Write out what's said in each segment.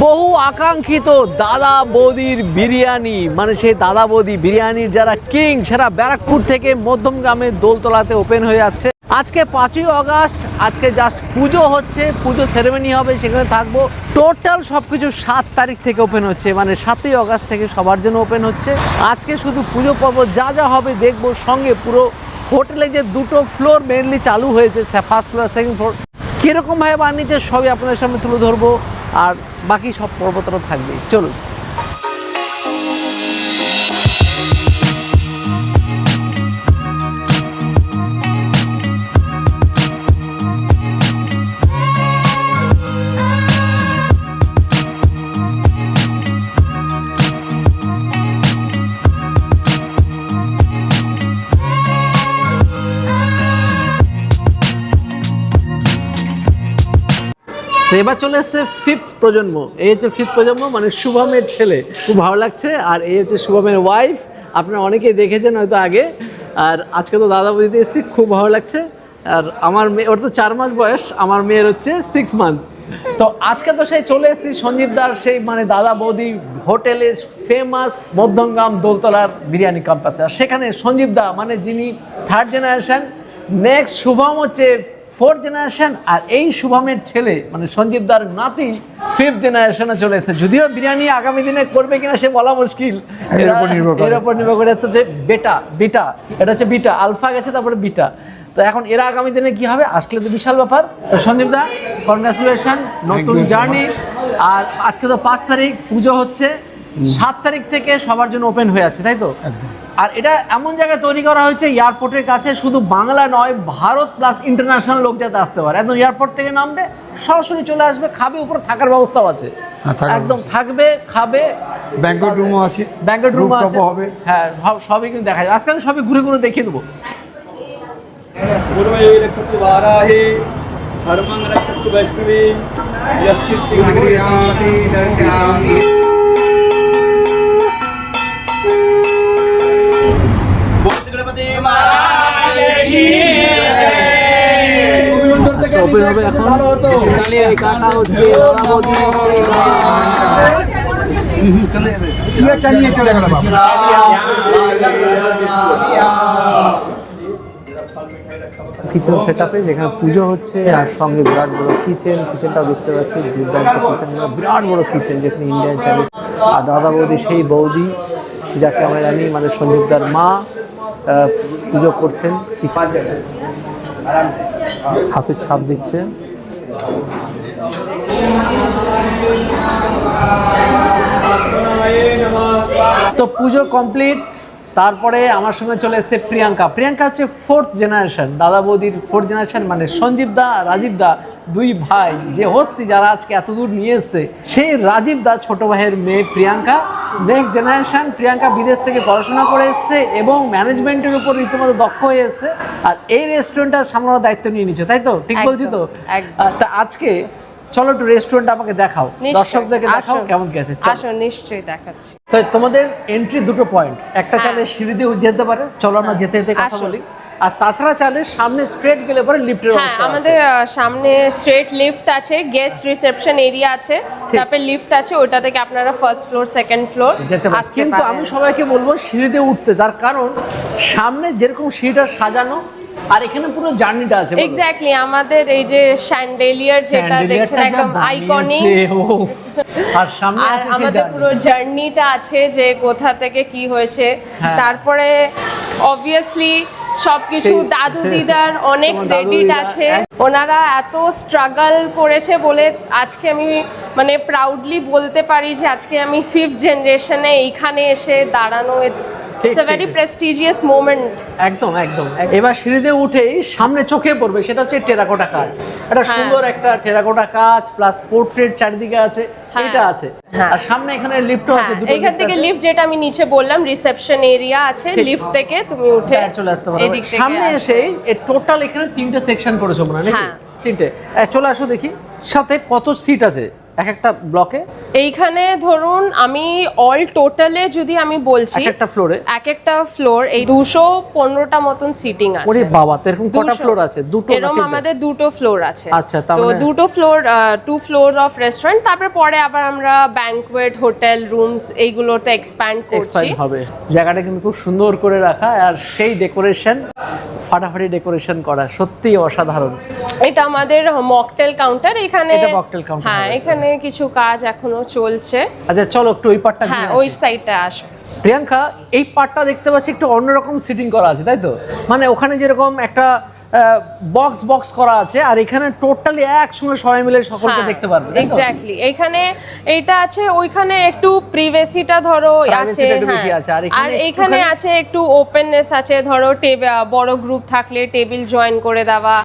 বহু আকাঙ্ক্ষিত দাদা বৌদির বিরিয়ানি, মানে সেই দাদা বৌদি বিরিয়ানির যারা কিং, সেটা ব্যারাকপুর থেকে মধ্যমগ্রামের দোলতলাতে ওপেন হয়ে যাচ্ছে। আজকে 5ই আগস্ট, আজকে জাস্ট পুজো হচ্ছে, পুজো সেরেমনি হবে, সেখানে থাকবো। টোটাল সব কিছু 7 তারিখ থেকে ওপেন হচ্ছে, মানে 7ই আগস্ট থেকে সবার জন্য ওপেন হচ্ছে। আজকে শুধু পুজো পর্ব যা যা হবে দেখবো, সঙ্গে পুরো হোটেলে যে 2টো ফ্লোর মেনলি চালু হয়েছে, ফার্স্ট ফ্লোর আর সেকেন্ড ফ্লোর, কীরকমভাবে বানিয়েছে সবই আপনাদের সামনে তুলে ধরবো। আর বাকি সব পর্বতটা থাকবে, চলুন। তো এবার চলে এসছে 5th প্রজন্ম। এই হচ্ছে 5th প্রজন্ম, মানে শুভমের ছেলে। খুব ভালো লাগছে। আর এই হচ্ছে শুভমের ওয়াইফ, আপনারা অনেকেই দেখেছেন হয়তো আগে। আর আজকে তো দাদা বৌদিতে এসেছি, খুব ভালো লাগছে। আর আমার মেয়ে, ওর তো 4 মাস বয়স, আমার মেয়ের হচ্ছে 6 মান্থ। তো আজকে তো সেই চলে এসেছি সঞ্জীবদার সেই মানে দাদা বৌদি হোটেলের ফেমাস মধ্যমগ্রাম দোলতলার বিরিয়ানি ক্যাম্পাসে। আর সেখানে সঞ্জীবদা মানে যিনি 3rd জেনারেশন, নেক্সট শুভম হচ্ছে 4th জেনারেশন, আর এই শুভমের ছেলে মানে সঞ্জীবদার নাতি 5th জেনারেশনে চলে এসেছে। যদিও বিরিয়ানি আগামী দিনে করবে কিনা সে বলা মুশকিল, এর উপর নির্ভর করে। তো যে বিটা এটা হচ্ছে বিটা, আলফা গেছে তারপরে বিটা। তো এখন এরা আগামী দিনে কি হবে আসলে তো বিশাল ব্যাপার। তো সঞ্জীবদা কনগ্রাচুলেশন, নতুন জার্নি। আর আজকে তো 5 তারিখ পুজো হচ্ছে, 7 তারিখ থেকে সবার জন্য ওপেন হয়ে যাচ্ছে, তাই তো? আর এটা এমন জায়গায় তৈরি করা হয়েছে এয়ারপোর্টের কাছে, শুধু বাংলা নয় ভারত প্লাস ইন্টারন্যাশনাল লোক যাতে আসতে পারে। একদম এয়ারপোর্ট থেকে নামবে সরাসরি চলে আসবে, খাবে, উপরে থাকার ব্যবস্থাও আছে, একদম থাকবে খাবে। ব্যাংকট রুমও আছে, ব্যাংকট রুম আছে, হ্যাঁ সবই কিন্তু দেখা যায়। আজকে আমি সবই ঘুরে ঘুরে দেখিয়ে দেবো। ওপেন হবে এখন, কাটা হচ্ছে কিচেন সেট আপে, যেখানে পুজো হচ্ছে আর সঙ্গে বিরাট বড় কিচেনটাও দেখতে পাচ্ছি, দুর্দান্ত কিচেন, বিরাট বড় কিচেন যেখানে ইন্ডিয়ান চাইনিজ। আর দাদা বৌদি সেই বৌদি যাকে আমরা জানি মানে সঞ্জীবদার মা, পুজো করছেন, হাতে ছাপ দিচ্ছে। তো পুজো কমপ্লিট, তারপরে আমার সঙ্গে চলে এসেছে প্রিয়াঙ্কা হচ্ছে 4th জেনারেশন, দাদা বৌদির 4th জেনারেশন, মানে সঞ্জীবদা রাজীবদা দুই ভাই যে হস্তি যারা আজকে এত দূর নিয়ে এসছে, সেই রাজীবদা ছোট ভাইয়ের মেয়ে প্রিয়াঙ্কা, নেক্সট জেনারেশন। প্রিয়াঙ্কা বিদেশ থেকে পড়াশোনা করে এসছে এবং ম্যানেজমেন্টের উপর রীতিমতো দক্ষ হয়ে এসছে। আর এই রেস্টুরেন্টটা সামলানোর দায়িত্ব নিয়ে নিচ্ছে, তাই তো? ঠিক বলছি তো? তা আজকে চলো একটু রেস্টুরেন্টটা আমাকে দেখাও, দর্শকদেরকে দেখাও কেমন কি আছে। আসো, নিশ্চয়ই দেখাচ্ছি। তো তোমাদের এন্ট্রি 2টো পয়েন্ট, একটা চাইলে সিঁড়ি দিয়ে যেতে পারে, চলো আমরা যেতে যেতে কথা বলি। আর তাছাড়া চাইলে সামনে স্ট্রেট গেলে পরে লিফটের ব্যবস্থা আছে। আমাদের সামনে স্ট্রেট লিফট আছে, গেস্ট রিসেপশন এরিয়া আছে, তারপরে লিফট আছে, ওটা থেকে আপনারা 1st ফ্লোর 2nd ফ্লোর যেতে পারেন। কিন্তু আমি সবাইকে বলবো সিঁড়ি দিয়ে উঠতে, তার কারণ সামনে যেরকম সিঁড়িটা সাজানো আর এখানে পুরো জার্নিটা আছে। এক্স্যাক্টলি, আমাদের এই যে শ্যান্ডেলিয়ার যেটা দেখছেন একদম আইকনিক, আর সামনে আছে আমাদের পুরো জার্নিটা আছে যে কোথা থেকে কি হয়েছে। তারপরে অবভিয়াসলি সবকিছু দাদু দিদার অনেক ক্রেডিট আছে, ওনারা এত স্ট্রাগল করেছে বলে আজকে আমি মানে প্রাউডলি বলতে পারি যে আজকে আমি 5th জেনারেশনে এইখানে এসে দাঁড়ানো, it's a very prestigious moment. একদম একদম। এবার সিঁড়িতে উঠেই সামনে চোখে পড়বে সেটা হচ্ছে টেরাকোটা কাজ, একটা সুন্দর একটা টেরাকোটা কাজ প্লাস পোর্ট্রেট চারিদিকে আছে, এটা আছে। আর সামনে এখানে লিফটও আছে, এখান থেকে লিফট যেটা আমি নিচে বললাম রিসেপশন এরিয়া আছে, লিফট থেকে তুমি উঠে চলে আসতে পারবে। সামনে এসেই টোটাল এখানে 3টে সেকশন করেছো মনে হয় নাকি? 3টে। চলে আসো দেখি সাথে কত সিট আছে। এক একটা ব্লকে? এইখানে ধরুন আমি অল টোটালে যদি আমি বলছি, এক একটা ফ্লোরে এক একটা ফ্লোর এই 215টা মতন সিটিং আছে। ওরে বাবা, এরকম কটা ফ্লোর আছে? দুটো? এরকম আমাদের দুটো ফ্লোর আছে। আচ্ছা, তার তো মানে দুটো ফ্লোর, 2 ফ্লোর অফ রেস্টুরেন্ট, তারপরে পরে আবার আমরা ব্যাংকুয়েট হোটেল রুমস এইগুলোতে এক্সপ্যান্ড করছি। হবে। জায়গাটা কিন্তু খুব সুন্দর করে রাখা, আর সেই ডেকোরেশন, ফাটাফাটি ডেকোরেশন করা, সত্যি অসাধারণ। এটা আমাদের মকটেল কাউন্টার। এখানে এটা মকটেল কাউন্টার। হ্যাঁ, এখানে কিছু কাজ এখনো চলছে। আচ্ছা চলো একটু ওই পার্টটা হ্যাঁ, ঘুরে ওই আসি। সাইডটা আসো। প্রিয়াঙ্কা, এই পার্টটা দেখতে পাচ্ছি একটু অন্যরকম সিটিং করা আছে, তাই তো? মানে ওখানে যেরকম একটা বক্স করা আছে, আর এখানে টোটালি একসঙ্গে সবাই মিলে সকলকে দেখতে পারবে। এক্স্যাক্টলি, এখানে এইটা আছে, ওইখানে একটু প্রিভেসিটা ধরো আছে, আর এখানে আছে একটু ওপেননেস আছে, ধরো বড় গ্রুপ থাকলে টেবিল জয়েন করে দেওয়া,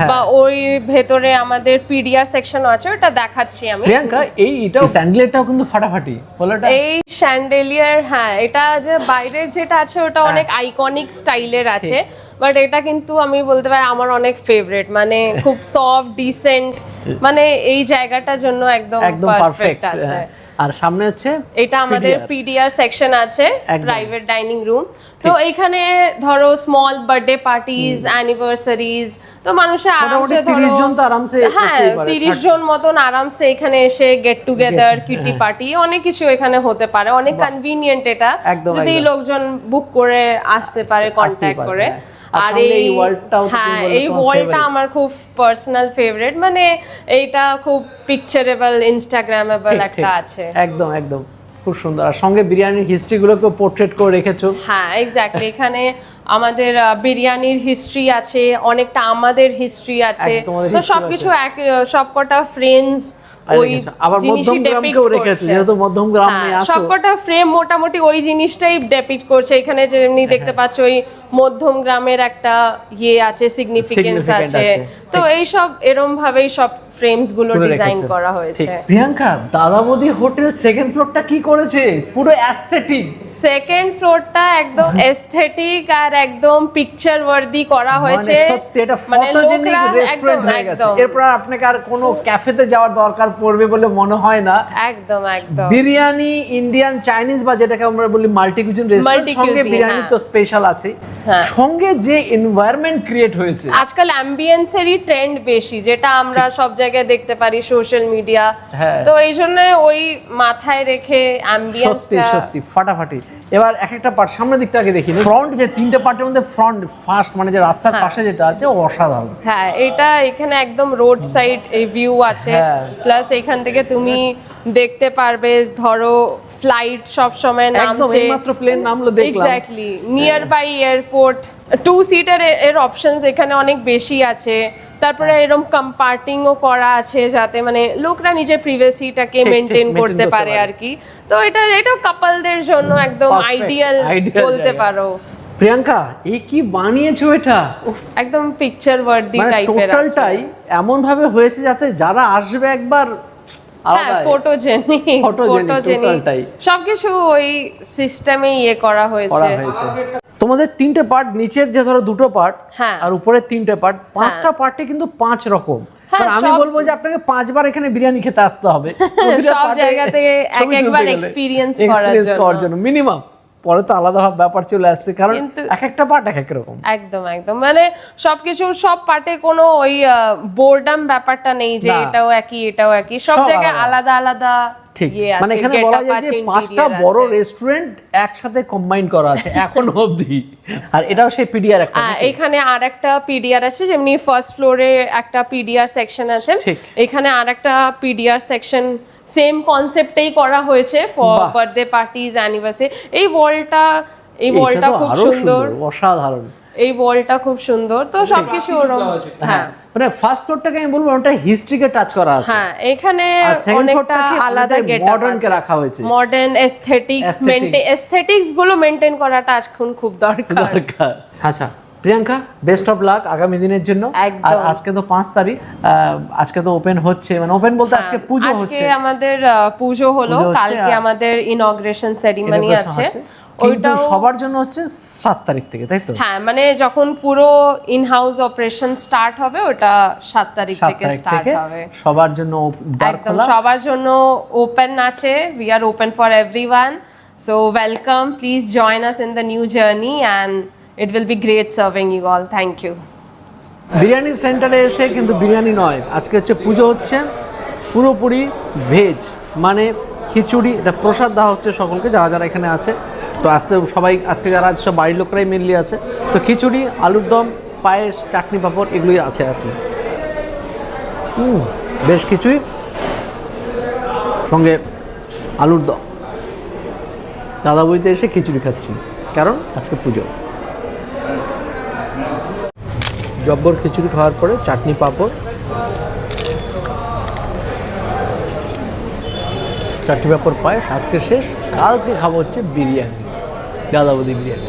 বা ওই ভেতরে আমাদের পিডিআর সেকশন আছে, ওটা দেখাচ্ছি আমি। প্রিয়াঙ্কা, এইটা স্যান্ডেলিয়ারটাও কিন্তু ফাটাফাটি বলটা। এই স্যান্ডেলিয়ার, হ্যাঁ, এটা যে বাইরের যেটা আছে ওটা অনেক আইকনিক স্টাইলের আছে, বাট এটা কিন্তু আমি বলতে পারি আমার অনেক ফেভারিট, মানে খুব সফট ডিসেন্ট, মানে এই জায়গাটার জন্য একদম পারফেক্ট আছে। আর সামনে হচ্ছে এটা আমাদের পিডিআর সেকশন আছে, প্রাইভেট ডাইনিং রুম। তো এখানে ধরো স্মল বার্থডে পার্টিজ, অ্যানিভার্সারিজ, তো মানুষের আরামসে ধরো 30 জন তো আরামসে, হ্যাঁ 30 জন মতন আরামসে এখানে এসে গেট টুগেদার, কিটি পার্টি, অনেক কিছু এখানে হতে পারে। অনেক কনভিনিয়েন্ট এটা, যদি লোকজন বুক করে আসতে পারে, কন্ট্যাক্ট করে। আর এই ওয়ালটাও, হ্যাঁ, এই ওয়ালটা আমার খুব পার্সোনাল ফেভারিট, মানে এইটা খুব পিকচারেবল, ইনস্টাগ্রামেবল একটা আছে। একদম একদম খুব সুন্দর। আর সঙ্গে বিরিয়ানির হিস্ট্রি গুলোকে পোর্ট্রেট করে রেখেছো। হ্যাঁ, এক্স্যাক্টলি, এখানে আমাদের বিরিয়ানির হিস্ট্রি আছে, অনেকটা আমাদের হিস্ট্রি আছে, তো সবকিছু সবকটা ফ্রেন্ডস ওই আবার মধ্যমগ্রামকেও রেখেছে, যেহেতু মধ্যমগ্রামে আছে, সবকটা ফ্রেম মোটামুটি ওই জিনিসটাই ডেপিক্ট করছে। এখানে যেমনি দেখতে পাচ্ছ ওই মধ্যমগ্রামের একটা আছে, সিগনিফিকেন্স আছে, তো এই সব এরকম ভাবেই সব ফ্রেমস গুলো ডিজাইন করা হয়েছে। প্রিয়াঙ্কা, দাদাবৌদি হোটেল সেকেন্ড ফ্লোরটা কি করেছে? পুরো অ্যাস্থেটিক। সেকেন্ড ফ্লোরটা একদম অ্যাস্থেটিক আর একদম পিকচার ওয়ার্দি করা হয়েছে, মানে সত্যি এটা ফটোজেনিক রেস্টুরেন্ট হয়ে গেছে। এরপর আপনাকে আর কোনো ক্যাফেতে যাওয়ার দরকার পড়বে বলে মনে হয় না। একদম একদম। বিরিয়ানি, ইন্ডিয়ান, চাইনিজ বা যেটাকে আমরা বলি মাল্টি কুজিন রেস্টুরেন্ট, সঙ্গে বিরিয়ানি তো স্পেশাল আছে, সঙ্গে যে এনভায়রনমেন্ট ক্রিয়েট হয়েছে। আজকাল অ্যাম্বিয়েন্সেরই ট্রেন্ড বেশি, যেটা আমরা সব জায়গায় দেখতে পারি, সোশ্যাল মিডিয়া, তো এই জন্য ওই মাথায় রেখে অ্যাম্বিয়েন্সটা সত্যি ফাটাফাটি। এবার এক একটা পার্ট, সামনের দিকটা আগে দেখি। ফ্রন্ট যে তিনটে পার্টের মধ্যে ফ্রন্ট ফার্স্ট, মানে যে রাস্তার পাশে যেটা আছে, অসাধারণ। হ্যাঁ, এটা এখানে একদম রোড সাইড এই ভিউ আছে, প্লাস এখান থেকে তুমি দেখতে পারবে, ধরো ফ্লাইট সব সময় নামছে, একদম এইমাত্র প্লেন নামলো দেখলাম। Exactly, near by airport, 2 seater এর অপশনস এখানে অনেক বেশি আছে। তারপরে এরকম কম্পার্টিংও করা আছে, যাতে মানে লোকরা নিজের প্রিভেসিটাকে মেনটেন করতে পারে আর কি। তো এটা কাপলদের জন্য একদম আইডিয়াল বলতে পারো। প্রিয়াঙ্কা, এই কি বানিয়েছো এটা? একদম পিকচার ওয়ার্দি টাইপের আছে, টোটালটাই এমন ভাবে হয়েছে যাতে যারা আসবে একবার ফটোজেনিক সবকিছু ওই সিস্টেমে করা হয়েছে। তোমাদের তিনটে পার্ট, নিচের যে ধরো দুটো পার্ট, আর উপরের তিনটে পার্ট, পাঁচটা পার্টে কিন্তু 5 রকম। আমি বলবো যে আপনাকে 5 বার এখানে বিরিয়ানি খেতে আসতে হবে, সব জায়গা থেকে একবার এক্সপেরিয়েন্স করার জন্য মিনিমাম। পরে তো আলাদা ব্যাপার চলে আসছে, কারণ এক একটা পার্ট এক এক রকম। একদম একদম, মানে সবকিছু সব পার্টে কোনো ওই বোরডাম ব্যাপারটা নেই যে এটাও একই এটাও একই, সব জায়গায় আলাদা আলাদা। ঠিক, মানে এখানে বলা যায় যে 5টা বড় রেস্টুরেন্ট একসাথে কম্বাইন করা আছে এখনো অবধি। আর এটাও সেই পিডিআর একটা। এখানে আরেকটা পিডিআর আছে, যেমনি ফার্স্ট ফ্লোরে একটা পিডিআর সেকশন আছে, এখানে আরেকটা পিডিআর সেকশন সেম কনসেপ্টেই করা হয়েছে ফর বার্থডে পার্টিজ, অ্যানিভার্সারি। এই ওয়ালটা খুব সুন্দর, অসাধারণ। এই ওয়ালটা খুব সুন্দর, তো সবকিছু ওরকম। হ্যাঁ, মানে ফার্স্ট ফ্লোরটাকে আমি বলবো ওটা হিস্ট্রিকে টাচ করা আছে। হ্যাঁ, এখানে অনেকটা আলাদা গেটআপ, মডার্নকে রাখা হয়েছে, মডার্ন এস্থেটিক্স গুলো মেইনটেইন করাটা এখন খুব দরকার। আচ্ছা প্রিয়াঙ্কা, বেস্ট অফ লাক আগামী দিনের জন্য। আর আজকে তো 5 তারিখ, আজকে তো ওপেন হচ্ছে, মানে ওপেন বলতে আজকে পুজো হচ্ছে। আজকে আমাদের পুজো হলো, কালকে আমাদের ইনগ্রেশন সেরিমনি আছে। কিন্তু সবার জন্য হচ্ছে 7 তারিখ থেকে, তাই তো? হ্যাঁ, মানে যখন পুরো ইন হাউস অপারেশন স্টার্ট হবে ওটা 7 তারিখ 7 থেকে তারিখ স্টার্ট থেকে হবে। সবার জন্য দ্বার একদম খোলা। সবার জন্য ওপেন আছে, we are open for everyone, so welcome, please join us in the new journey and it will be great serving you all. Thank you. Biryani সেন্টারে এসে কিন্তু বিরিয়ানি নয়, আজকে হচ্ছে পুজো হচ্ছে পুরোপুরি ভেজ, মানে খিচুড়ি, এটা প্রসাদ দেওয়া হচ্ছে সকলকে যারা যারা এখানে আছে। তো আসতে সবাই আজকে যারা আছে সব বাড়ির লোকরাই মেনলি আছে। তো খিচুড়ি, আলুর দম, পায়েস, চাটনি, পাঁপড় এগুলোই আছে আর কি। বেশ খিচুড়ি সঙ্গে আলুর দম। দাদা বইতে এসে খিচুড়ি খাচ্ছি কারণ আজকে পুজো। জব্বর খিচুড়ি খাওয়ার পরে চাটনি, পাঁপড়, চাটনি, পাঁপড়, পায়েস আজকে শেষ। কালকে খাবো হচ্ছে বিরিয়ানি, দাদা বৌদি বিরিয়ানি।